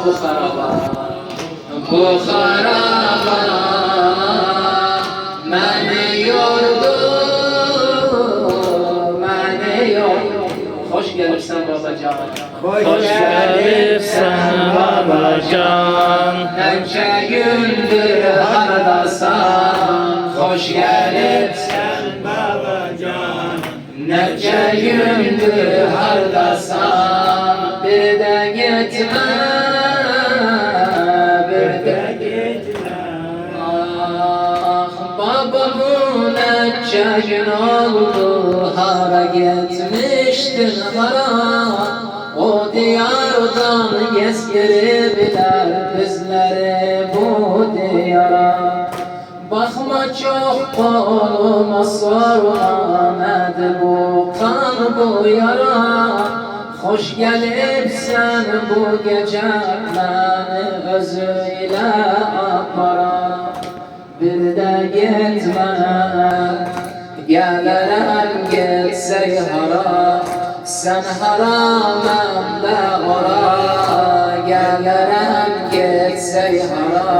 bu xaraba, bu xaraba məni yordu, məni yordu. Hoş gelirsen babacan, Hoş gelirsen babacan. Nece gündür haradasan, hoş gelirsen babacan. Nece gündür haradasan, bir de gitme, bir de Gitme. ah baba bu nece gün oldu, hara gitmiştin hara. O diyardan gezgirdiler bizleri bu diyara. Bakma çok koluma sorma nedir bu kan bu yara. Hoş gelipsen bu gece beni özüyle apara. Bir de gitme gelirim gitsey hara. Sen haramım da ora, gelirim gitsey hara.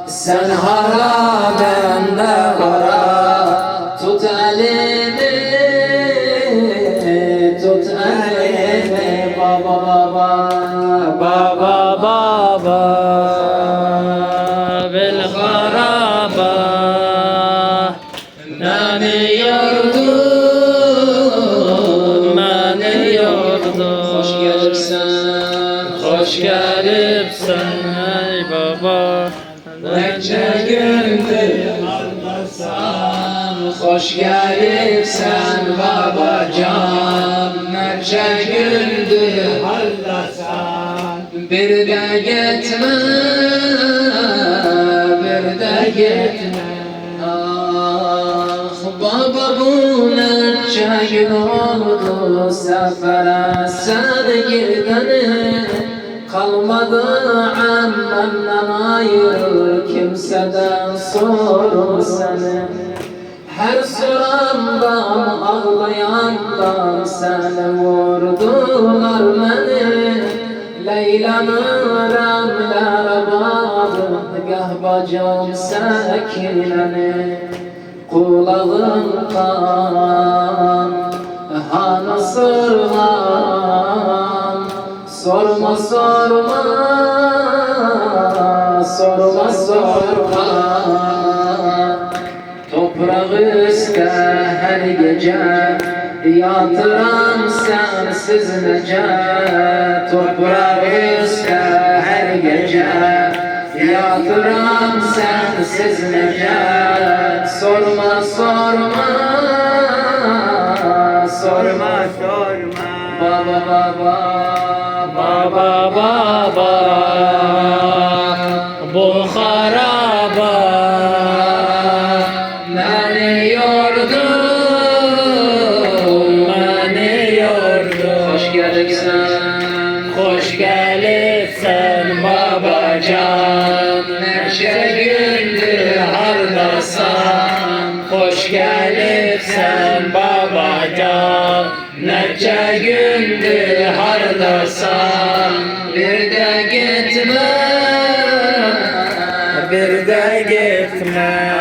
Sen haramım da ora, tut elimi, tut elimi baba baba. Baba baba bil haraba beni yordu, beni yordu. Hoş gelirsen, Hoş gelipsen ey baba. nece gündür haradasan, hoş gelipsen babacan. Nece gündür Hardasan. bir de gitme, bir de gitme. Ah baba bu nece gün oldu sefere sen gideni. Kalmadı annemden ayrı kimseden sorun seni. Her sorandan ağlayandan seni vurdular beni. Leyla'nın remlere bağlı gah bacım sekineni. Kulağın kan, hana sorman. Sorma sorma, sorma sorma. Toprağı üstte her gece yatıran sensiz nece. Toprağı üstte her gece yatıran sensiz nece. Sorma sorma, sorma Sorma. baba baba. Baba baba bu haraba Beni yordu, beni yordu. hoş gelirsen, Hoş gelipsen babacan. Neşe gündür hardasan. Hoş gelipsen babacan. Nece gündür hardasan. bir de gitme, Bir de gitme.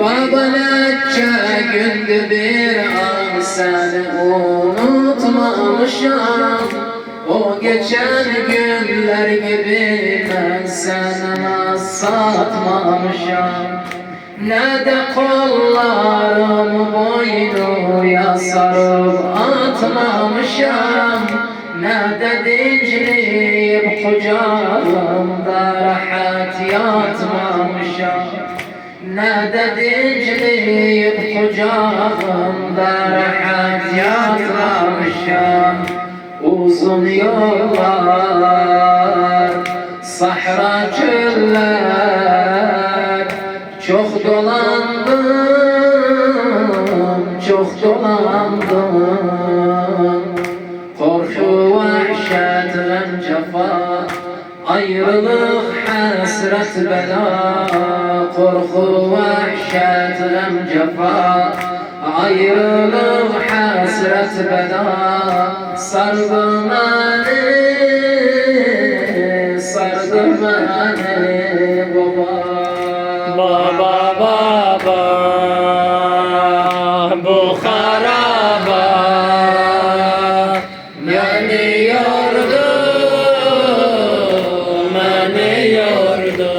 baba nece gündür bir an seni unutmamışım. O geçen günler gibi ben sana satmamışım. Ne de kollarımı boynuya sarıp atmamışım. Ne de dincleyip kucağımda rahat yatmamışım. Ne de dincleyip kucağımda rahat yatmamışım. Uzun yollar, sahra çöller, çok dolandım, çok dolandım. Korku, vahşet, gam, cefa, ayrılık, hasret, bela. Korku, vahşet, gam, cefa, ayrılık, hasret, hasret bela sardı beni, sardı beni baba. Baba baba bu haraba yanıyordu, yanıyordu.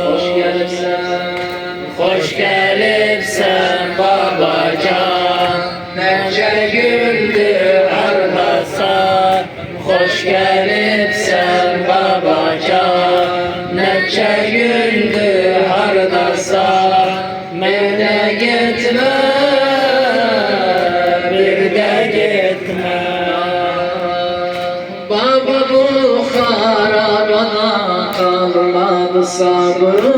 Hoş gelipsen babacan, nece gündür ağlasan. Hoş gelipsen babacan, nece gündür ağlasan. Bir de gitme, bir de gitme. Baba bu harabada kalmadı sabrı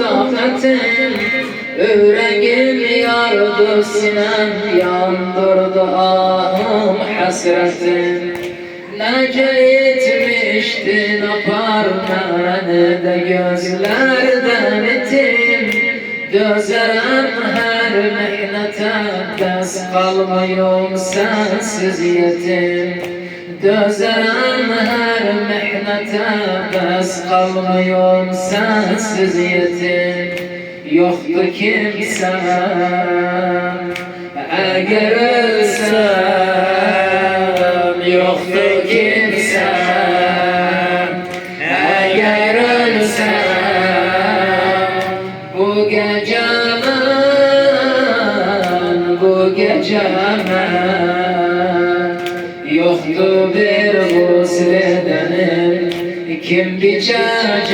takatim. Yüreğim yardı, sinem yandırdı ahım hasretim. Nece etmiştin apar beni de gözlerden itim. Dözerem her mihnete, ders kalmıyorum sensiz yetim. Dözerem her mihnete, ders kalmıyorum sensiz yetim. Yoktu kimsem, eğer ölsem. Yoktu kimsem, eğer ölsem. Bu gece ben yoktu bir gusledenim. Kim biçecek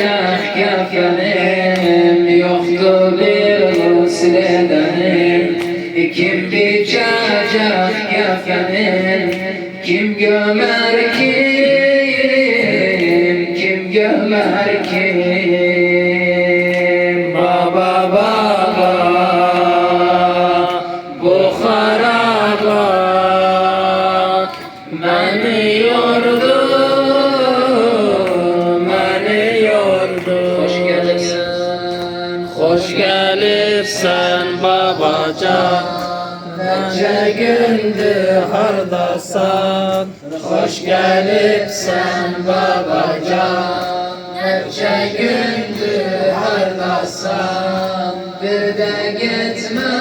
kefenim, yoktu bir gusledenim. Kim biçecek kefenim, kim gömer kim gömer kim? Baba baba bu haraba beni yordu, beni yordu. Hoş geldin. Hoş gelipsen babacan, nece gündür hardasan. Hoş gelipsen babacan, nece gündür hardasan. Bir de gitme,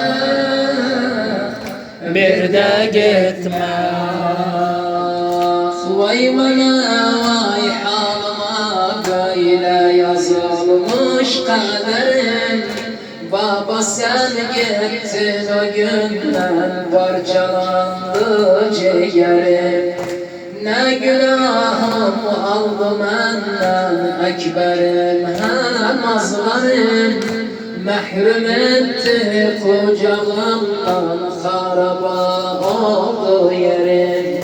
Bir de gitme. vay bana vay halıma, böyle yazılmış kaderim. Baba sen gittin o günden, parçalandı ciğerim. Ne günahım aldı benden, ekberim hem azlarım. Mahrum etti kucağımdan, haraba oldu yerim.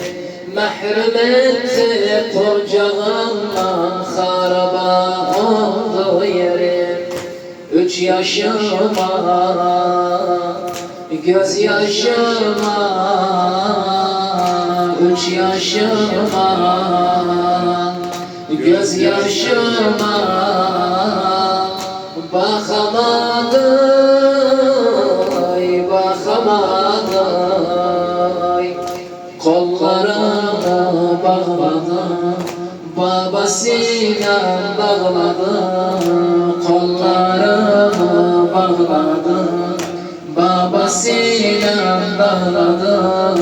Mahrum etti kucağımdan, haraba oldu yerim. 3 yaşıma, göz yaşıma, 3 yaşıma, göz yaşıma bakamadım, bakamadım. Kollarımı bağladım, babasıyla bağladım. Kollarımı bağladım, babasıyla bağladım.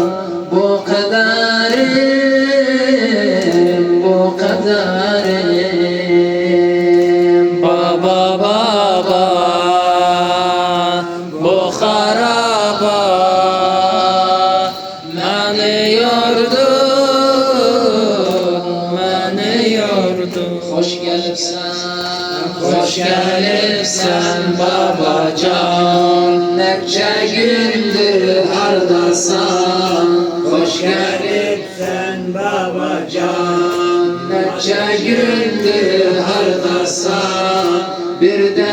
Bu kaderim, bu kaderim. Baba baba bu haraba beni yordu, beni yordu. Hoş gelipsen, Hoş gelipsen babacan, nece gündür hardasan. Hoş gelipsen babacan, nece gündür hardasan. Bir de